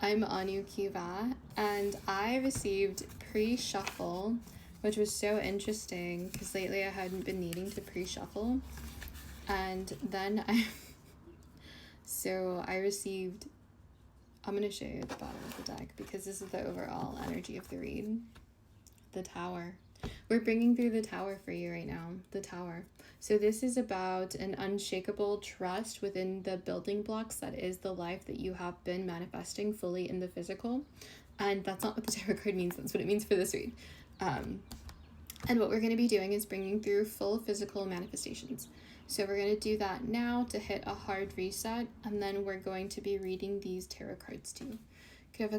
I'm Anu Kiva, and I received pre-shuffle, which was so interesting because lately I hadn't been needing to pre-shuffle. And then I received, I'm going to show you the bottom of the deck because this is the overall energy of the read. The Tower. We're bringing through the Tower for you right now. The Tower. So this is about an unshakable trust within the building blocks that is the life that you have been manifesting fully in the physical. And that's not what the tarot card means. That's what it means for this read. And what we're going to be doing is bringing through full physical manifestations. So we're going to do that now to hit a hard reset. And then we're going to be reading these tarot cards to you. And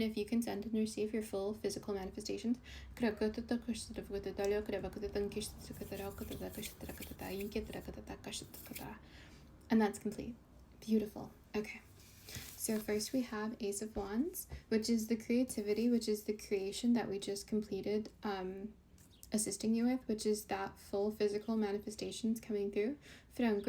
if you can send and receive your full physical manifestations, and that's complete. Beautiful. Okay. So first we have Ace of Wands, which is the creativity, which is the creation that we just completed assisting you with, which is that full physical manifestations coming through. It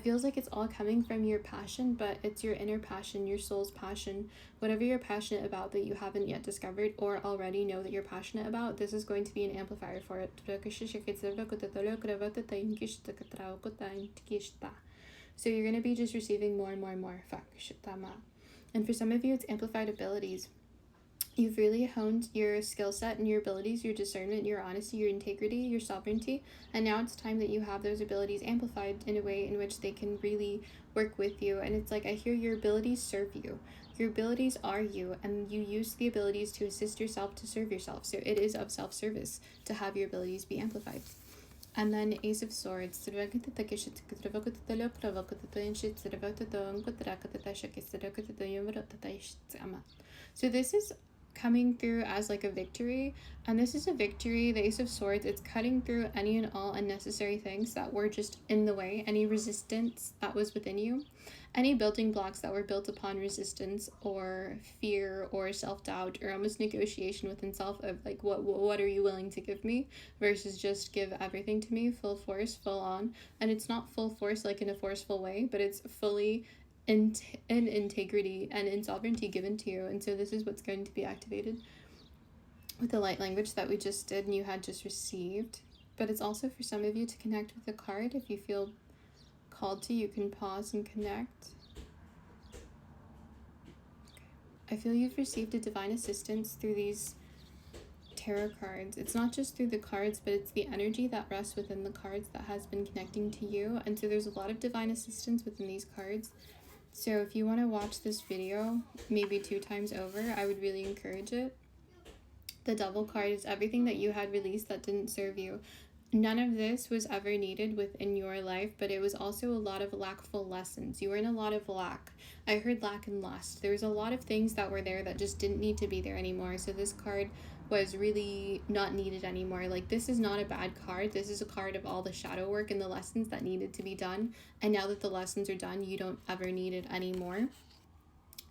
feels like it's all coming from your passion, but it's your inner passion, your soul's passion, whatever you're passionate about that you haven't yet discovered or already know that you're passionate about. This is going to be an amplifier for it. So you're going to be just receiving more and more and more. And for some of you, it's amplified abilities. You've really honed your skill set and your abilities, your discernment, your honesty, your integrity, your sovereignty. And now it's time that you have those abilities amplified in a way in which they can really work with you. And it's like, I hear your abilities serve you. Your abilities are you, and you use the abilities to assist yourself to serve yourself. So it is of self-service to have your abilities be amplified. And then Ace of Swords. So this is coming through as like a victory, and this is a victory. The Ace of Swords, it's cutting through any and all unnecessary things that were just in the way, any resistance that was within you, any building blocks that were built upon resistance or fear or self-doubt or almost negotiation within self of like, what are you willing to give me versus just give everything to me, full force, full on. And it's not full force like in a forceful way, but it's fully in integrity and in sovereignty given to you. And so this is what's going to be activated with the light language that we just did and you had just received. But it's also for some of you to connect with the card. If you feel called to, you can pause and connect. I feel you've received a divine assistance through these tarot cards. It's not just through the cards, but it's the energy that rests within the cards that has been connecting to you. And so there's a lot of divine assistance within these cards. So if you want to watch this video maybe 2 times over, I would really encourage it. The Devil card is everything that you had released that didn't serve you. None of this was ever needed within your life, but it was also a lot of lackful lessons. You were in a lot of lack. I heard lack and lust. There was a lot of things that were there that just didn't need to be there anymore. So this card was really not needed anymore. Like, this is not a bad card. This is a card of all the shadow work and the lessons that needed to be done. And now that the lessons are done, you don't ever need it anymore.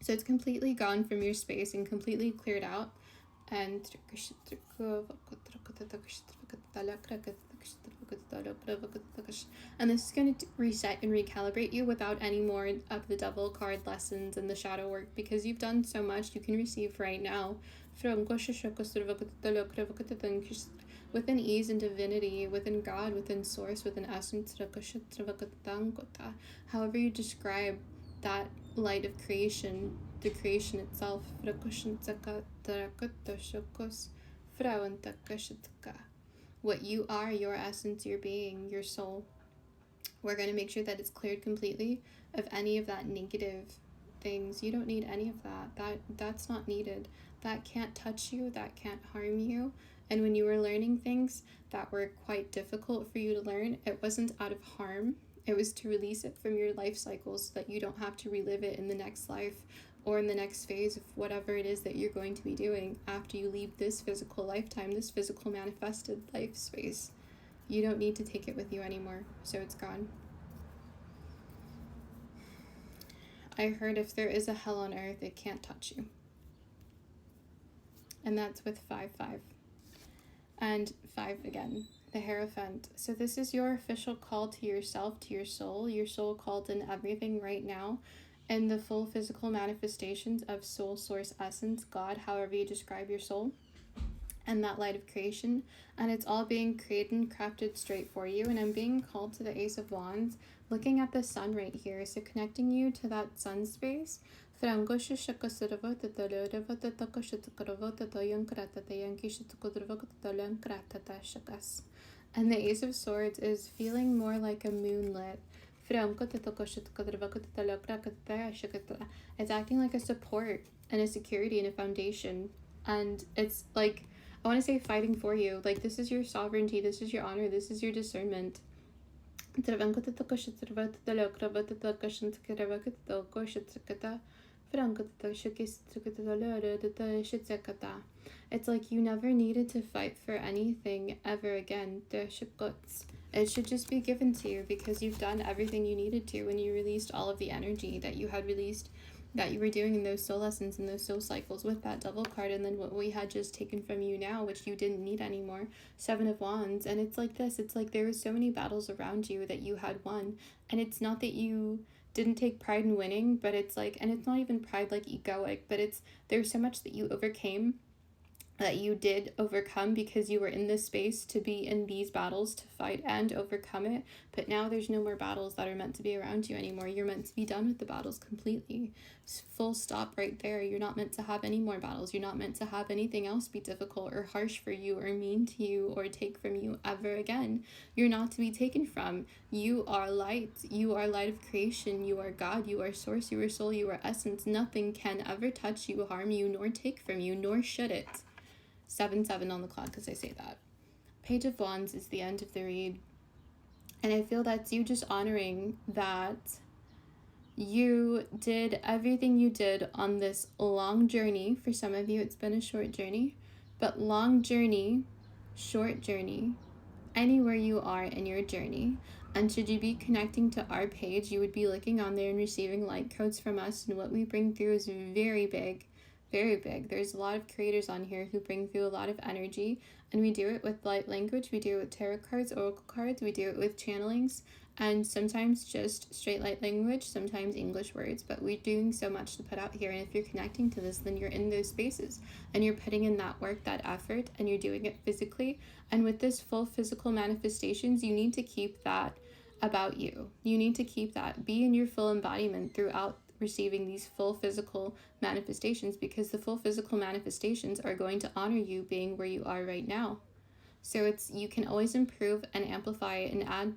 So it's completely gone from your space and completely cleared out. And this is going to reset and recalibrate you without any more of the Devil card lessons and the shadow work, because you've done so much. You can receive right now within ease and divinity, within God, within source, within essence, however you describe that light of creation, the creation itself. What you are, your essence, your being, your soul. We're going to make sure that it's cleared completely of any of that negative things. You don't need any of that. That's not needed. That can't touch you. That can't harm you. And when you were learning things that were quite difficult for you to learn, it wasn't out of harm. It was to release it from your life cycle so that you don't have to relive it in the next life or in the next phase of whatever it is that you're going to be doing after you leave this physical lifetime, this physical manifested life space. You don't need to take it with you anymore, so it's gone. I heard if there is a hell on earth, it can't touch you. and that's with 5-5. And 5 again, the Hierophant. So this is your official call to yourself, to your soul called in everything right now, and the full physical manifestations of soul source essence, God, however you describe your soul, and that light of creation. And it's all being created and crafted straight for you. And I'm being called to the Ace of Wands, looking at the sun right here. So connecting you to that sun space. And the Ace of Swords is feeling more like a moonlit. It's acting like a support and a security and a foundation. And it's like, I want to say fighting for you. Like, this is your sovereignty, this is your honor, this is your discernment. It's like you never needed to fight for anything ever again. It should just be given to you because you've done everything you needed to when you released all of the energy that you had released, that you were doing in those soul lessons and those soul cycles with that Devil card, and then what we had just taken from you now, which you didn't need anymore, 7 of Wands. And it's like this, it's like there were so many battles around you that you had won, and it's not that you didn't take pride in winning, but it's like, and it's not even pride like egoic, but it's, there's so much that you overcame, that you did overcome because you were in this space to be in these battles, to fight and overcome it. But now there's no more battles that are meant to be around you anymore. You're meant to be done with the battles completely. Full stop right there. You're not meant to have any more battles. You're not meant to have anything else be difficult or harsh for you or mean to you or take from you ever again. You're not to be taken from. You are light. You are light of creation. You are God. You are source. You are soul. You are essence. Nothing can ever touch you, harm you, nor take from you, nor should it. 7-7 on the clock as I say that. Page of Wands is the end of the read. And I feel that's you just honoring that you did everything you did on this long journey. For some of you, it's been a short journey, but long journey, short journey, anywhere you are in your journey. And should you be connecting to our page, you would be looking on there and receiving light codes from us. And what we bring through is very big. Very big. There's a lot of creators on here who bring through a lot of energy, and we do it with light language, we do it with tarot cards, oracle cards, we do it with channelings, and sometimes just straight light language, sometimes English words, but we're doing so much to put out here. And if you're connecting to this, then you're in those spaces and you're putting in that work, that effort, and you're doing it physically. And with this full physical manifestations, you need to keep that about you. You need to keep that, be in your full embodiment throughout receiving these full physical manifestations, because the full physical manifestations are going to honor you being where you are right now. So it's, you can always improve and amplify and add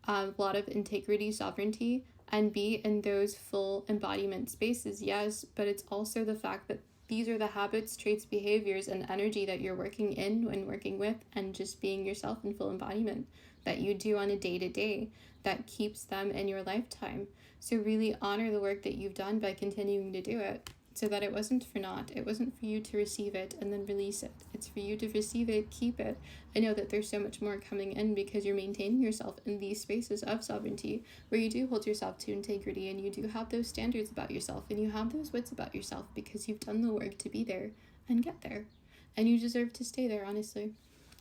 a lot of integrity, sovereignty, and be in those full embodiment spaces, yes, but it's also the fact that these are the habits, traits, behaviors, and energy that you're working in and working with, and just being yourself in full embodiment that you do on a day-to-day that keeps them in your lifetime. So really honor the work that you've done by continuing to do it, so that it wasn't for naught. It wasn't for you to receive it and then release it. It's for you to receive it, keep it, and know that there's so much more coming in, because you're maintaining yourself in these spaces of sovereignty where you do hold yourself to integrity, and you do have those standards about yourself, and you have those wits about yourself, because you've done the work to be there and get there. And you deserve to stay there, honestly.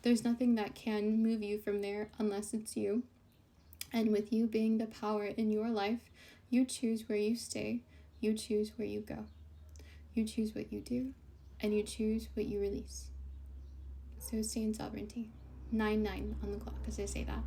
There's nothing that can move you from there unless it's you. And with you being the power in your life, you choose where you stay, you choose where you go. You choose what you do, and you choose what you release. So stay in sovereignty. 9-9 on the clock as I say that.